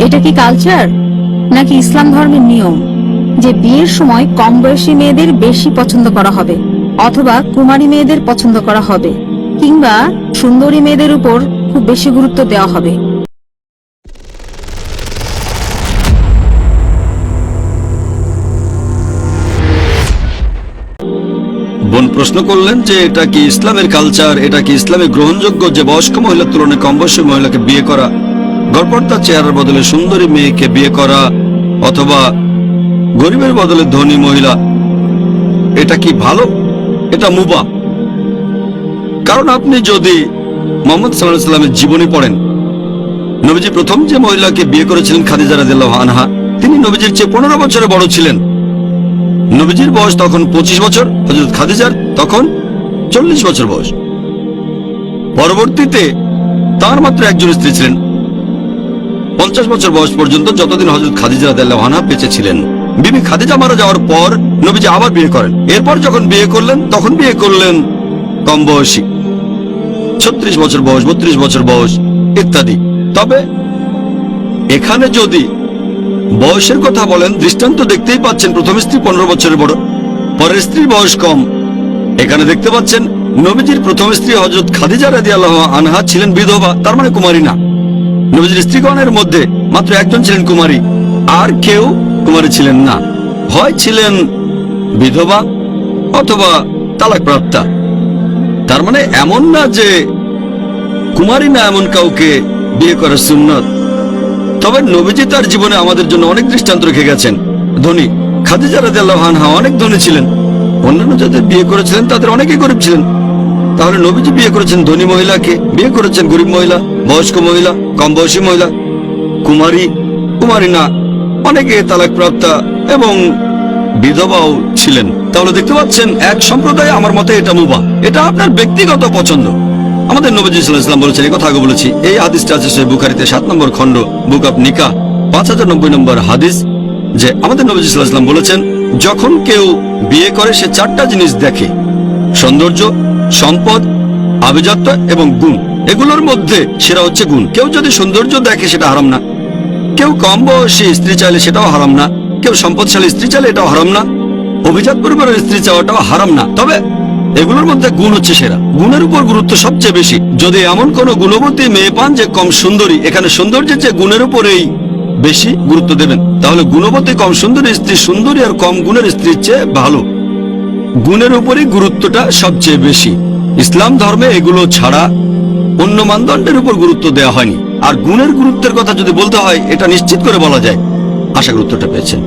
এটা কি কালচার নাকি ইসলাম ধর্মের নিয়ম যে বিয়ের সময় কম বয়সী মেয়েদের বেশি পছন্দ করা হবে, অথবা কুমারী মেয়েদের পছন্দ করা হবে, কিংবা সুন্দরী মেয়েদের উপর খুব বেশি গুরুত্ব দেওয়া হবে? বোন প্রশ্ন করলেন যে এটা কি ইসলামের কালচার, এটা কি ইসলামে গ্রহণযোগ্য যে বয়স্ক মহিলার তুলনায় কম বয়সী মহিলাকে বিয়ে করা, গড়পড়তা চেহারার বদলে সুন্দরী মেয়েকে বিয়ে করা, অথবা গরিবের বদলে ধনী মহিলা, এটা কি ভালো? এটা মুবাহ। কারণ আপনি যদি মুহাম্মদ সাল্লাল্লাহু আলাইহি ওয়াসাল্লামের জীবনী পড়েন, নবীজি প্রথম যে মহিলাকে বিয়ে করেছিলেন খাদিজা রাদিয়াল্লাহু আনহা, তিনি নবীজির চেয়ে 15 বছরের বড় ছিলেন। নবীজির বয়স তখন 25 বছর, হযরত খাদিজার তখন 40 বছর বয়স। পরবর্তীতে তার মাত্র একজন স্ত্রী ছিলেন 50 বছর বয়স পর্যন্ত, যতদিন হযরত খাদিজা রাদিয়াল্লাহু আনহা বেঁচে ছিলেন। বিবি খাদিজা মারা যাওয়ার পর নবীজি আবার বিয়ে করেন। এরপর যখন বিয়ে করলেন তখন বিয়ে করলেন কম বয়সী, 36 বছর বয়স, 32 বছর বয়স ইত্যাদি। তবে এখানে যদি বয়সের কথা বলেন, দৃষ্টান্ত দেখতেই পাচ্ছেন প্রথম স্ত্রী 15 বছরের বড়, পরের স্ত্রীর বয়স কম। এখানে দেখতে পাচ্ছেন নবীজির প্রথম স্ত্রী হযরত খাদিজা রাদিয়াল্লাহু আনহা ছিলেন বিধবা, তার মানে কুমারী না। নবীজির স্ত্রীগণের মধ্যে মাত্র একজন ছিলেন কুমারী, আর কেউ কুমারী ছিলেন না। হয় ছিলেন বিধবা অথবা তালাকপ্রাপ্তা। তার মানে এমন না যে কুমারী না এমন কাউকে বিয়ে করা সুন্নত। তবে নবীজি তার জীবনে আমাদের জন্য অনেক দৃষ্টান্ত রেখে গেছেন। ধনী খাদিজা রাদিয়াল্লাহু আনহা অনেক ধনী ছিলেন, অন্যান্য যাদের বিয়ে করেছিলেন তাদের অনেকেই গরিব ছিলেন। তাহলে নবীজি বিয়ে করেছেন ধনী মহিলাকে, বিয়ে করেছেন গরিব মহিলা, বয়স্ক মহিলা, কম বয়সী মহিলা, কুমারী, কুমারী না, অনেকে তালাকপ্রাপ্তা এবং বিধবাও ছিলেন। তাহলে দেখতে পাচ্ছেন এক সম্প্রদায় আমার মতে এটা মুবাহ, এটা আপনার ব্যক্তিগত পছন্দ। আমাদের নবীজি সাল্লাল্লাহু আলাইহি ওয়াসাল্লাম বলেছেন, এই কথা আগে বলেছি, এই হাদিসটা আছে সহিহ বুখারীতে 7 নম্বর খণ্ড, বুক অফ নিকাহ, 5090 নম্বর হাদিস, যে আমাদের নবীজি সাল্লাল্লাহু আলাইহি ওয়াসাল্লাম বলেছেন, যখন কেউ বিয়ে করে সে 4টা জিনিস দেখে: সৌন্দর্য, সম্পদ, আভিজাত্য এবং গুণ। এগুলোর মধ্যে সেরা হচ্ছে গুণ। কেউ যদি সৌন্দর্য দেখে সেটা হারাম না, কেউ কম বয়সী স্ত্রী চাইলে সেটাও হারাম না, কেউ সম্পদশালী স্ত্রী চাইলে এটাও হারাম না, অভিজাত পরিবারের স্ত্রী চাওয়াটাও হারাম না। তবে এগুলোর মধ্যে গুণ হচ্ছে সেরা, গুণের উপর গুরুত্ব সবচেয়ে বেশি। যদি এমন কোন গুণবতী মেয়ে পান যে কম সুন্দরী, এখানে সৌন্দর্যের চেয়ে গুণের উপরেই বেশি গুরুত্ব দেবেন। তাহলে গুণবতী কম সুন্দরী স্ত্রী সুন্দরী আর কম গুণের স্ত্রীর চেয়ে ভালো, গুণের উপরই গুরুত্বটা সবচেয়ে বেশি। ইসলাম ধর্মে এগুলো ছাড়া অন্য মানদণ্ডের উপর গুরুত্ব দেওয়া হয়নি। আর গুণের গুরুত্বের কথা যদি বলতে হয়, এটা নিশ্চিত করে বলা যায়। আশা করি উত্তরটা পেয়েছেন।